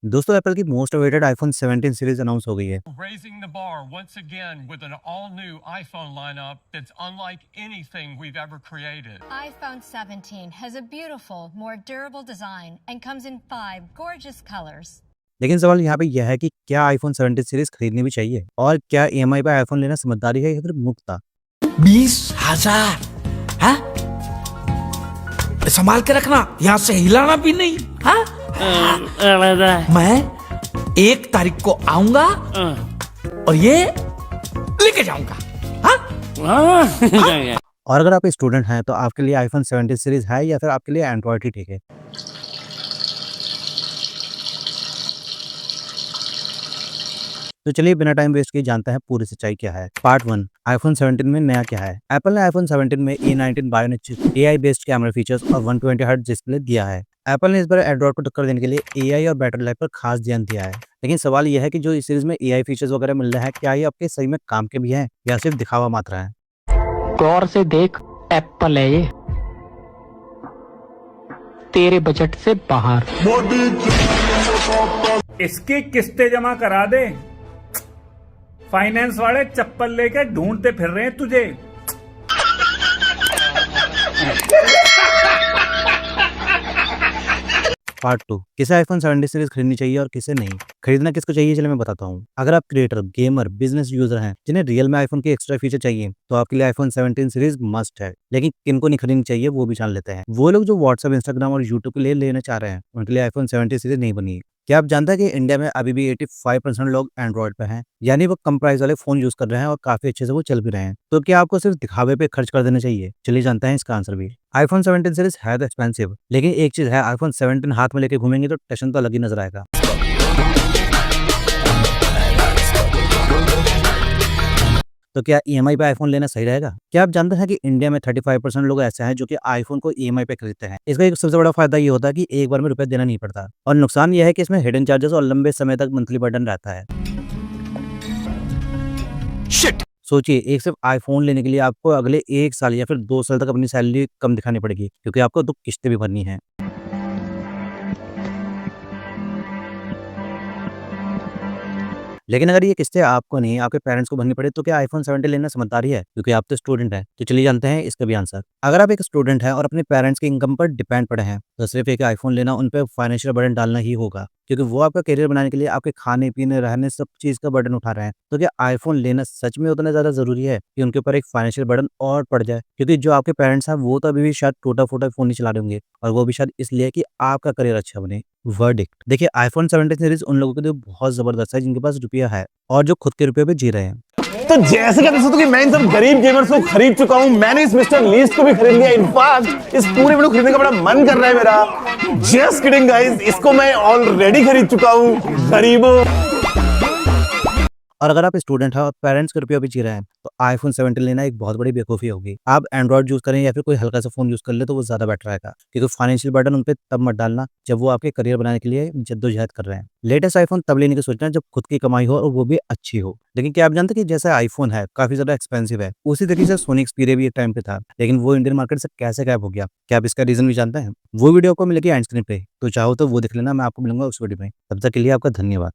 दोस्तों एप्पल की most awaited iPhone 17 series announce हो गई है। Raising the bar once again with an all-new iPhone lineup that's unlike anything we've ever created. iPhone 17 has a beautiful, more durable design and comes in 5 gorgeous colors. लेकिन सवाल यहाँ पे यह है कि क्या आईफोन 17 सीरीज खरीदनी भी चाहिए और क्या ईएमआई पर आईफोन लेना समझदारी है या फिर मुफ्त? 20,000 है? संभाल के रखना, यहाँ से हिलाना भी नहीं। हाँ? मैं 1 तारीख को आऊंगा और ये लेके जाऊंगा। हाँ? और अगर आप स्टूडेंट हैं तो आपके लिए आईफोन 17 सीरीज है या फिर आपके लिए एंड्रॉइड ही ठीक है। तो चलिए बिना टाइम वेस्ट किए जानते हैं पूरी सच्चाई क्या है। पार्ट 1, आईफोन 17 में नया क्या है। एप्पल ने आईफोन 17 में A19 bionic chip, AI based camera features और 120 हर्ट्ज डिस्प्ले दिया है। एप्पल ने इस बार एंड्रॉइड को टक्कर देने के लिए एआई और बैटरी लाइफ पर खास ध्यान दिया है। लेकिन सवाल यह है कि जो इस सीरीज में एआई फीचर्स वगैरह मिल रहा है, क्या ये आपके सही में काम के भी हैं या सिर्फ दिखावा मात्र है? गौर से देख, एप्पल है ये, तेरे बजट से बाहर। इसकी किस्तें जमा करा दे, फाइनेंस वाले चप्पल लेकर ढूंढते फिर रहे हैं तुझे। पार्ट 2, किसे आईफोन 17 सीरीज खरीदनी चाहिए और किसे नहीं। खरीदना किसको चाहिए चलिए मैं बताता हूँ। अगर आप क्रिएटर, गेमर, बिजनेस यूजर हैं जिन्हें रियल में आईफोन के एक्स्ट्रा फीचर चाहिए तो आपके लिए आईफोन 17 सीरीज मस्ट है। लेकिन किनको नहीं खरीदनी चाहिए वो भी जान लेते हैं। वो लोग जो व्हाट्सएप, इंस्टाग्राम और यूट्यूब के लिए लेना चाह रहे हैं उनके लिए आईफोन 17 सीरीज नहीं बनी है। क्या आप जानते हैं कि इंडिया में अभी भी 85% लोग एंड्रॉइड पे हैं, यानी वो कम प्राइस वाले फोन यूज कर रहे हैं और काफी अच्छे से वो चल भी रहे हैं। तो क्या आपको सिर्फ दिखावे पे खर्च कर देना चाहिए? चलिए जानते हैं इसका आंसर भी। आईफोन 17 सीरीज है तो एक्सपेंसिव, लेकिन एक चीज है, आईफोन 17 हाथ में लेके घूमेंगे तो टशन तो अलग ही नजर आएगा। तो क्या ईएमआई पे आईफोन लेना सही रहेगा? क्या आप जानते हैं कि इंडिया में 35% लोग ऐसे हैं जो कि आईफोन को ईएमआई पे खरीदते हैं। इसका एक सबसे बड़ा फायदा ये होता है कि एक बार में रुपए देना नहीं पड़ता, और नुकसान यह है कि इसमें हिडन चार्जेस और लंबे समय तक मंथली बर्डन रहता है। सोचिए, एक सिर्फ आईफोन लेने के लिए आपको अगले 1 साल या फिर 2 साल तक अपनी सैलरी कम दिखानी पड़ेगी, क्योंकि आपको 2 किस्तें भी भरनी है। लेकिन अगर ये किस्तें आपको नहीं, आपके पेरेंट्स को भरनी पड़े तो क्या आईफोन 17 लेना समझदारी है? क्योंकि आप तो स्टूडेंट हैं। तो चलिए जानते हैं इसका भी आंसर। अगर आप एक स्टूडेंट हैं और अपने पेरेंट्स की इनकम पर डिपेंड पड़े हैं तो सिर्फ एक आईफोन लेना उन पर फाइनेंशियल बर्डन डालना ही होगा, क्योंकि वो आपका करियर बनाने के लिए आपके खाने पीने, रहने, सब चीज का बर्डन उठा रहे हैं। तो क्या आईफोन लेना सच में उतना ज्यादा जरूरी है कि उनके ऊपर एक फाइनेंशियल बर्डन और पड़ जाए? क्योंकि जो आपके पेरेंट्स हैं वो तो अभी भी शायद टूटा फूटा फोन नहीं चला रहे होंगे, और वो भी शायद इसलिए कि आपका करियर अच्छा बने। वर्डिक्ट देखिए, आईफोन 17 सीरीज उन लोगों के लिए बहुत जबरदस्त है जिनके पास रुपया है और जो खुद के रुपये पे जी रहे हैं। तो जैसे कहते हैं कि मैं इन सब गरीब गेमर्स को खरीद चुका हूं, मैंने इस मिस्टर लीस्ट को भी खरीद लिया। इनफैक्ट इस पूरे वीडियो खरीदने का बड़ा मन कर रहा है मेरा। जस्ट किडिंग गाइस, इसको मैं ऑलरेडी खरीद चुका हूं, गरीबों। और अगर आप स्टूडेंट हैं और पेरेंट्स के रुपये भी जी रहे हैं तो आईफोन 17 लेना एक बहुत बड़ी बेवकूफ़ी होगी। आप एंड्रॉइड यूज़ करें या फिर कोई हल्का सा फोन यूज़ कर ले तो वो ज़्यादा बेटर रहेगा, क्योंकि फाइनेंशियल बर्डन उन पे तब मत डालना जब वो आपके करियर बनाने के लिए जद्दोजहद कर रहे हैं। लेटेस्ट आईफोन तब लेने की सोचना जब खुद की कमाई हो और वो भी अच्छी हो। लेकिन क्या आप जानते हैं कि जैसे आईफोन है काफी ज्यादा एक्सपेंसिव है, उसी तरीके से सोनी एक्सपीरिया भी एक टाइम पे था, लेकिन वो इंडियन मार्केट से कैसे गायब हो गया? क्या आप इसका रीजन भी जानते हैं? वो वीडियो आपको मिलेगी एंड स्क्रीन पे, तो चाहो तो वो देख लेना। मैं आपको मिलूंगा उस वीडियो में। तब तक के लिए आपका धन्यवाद।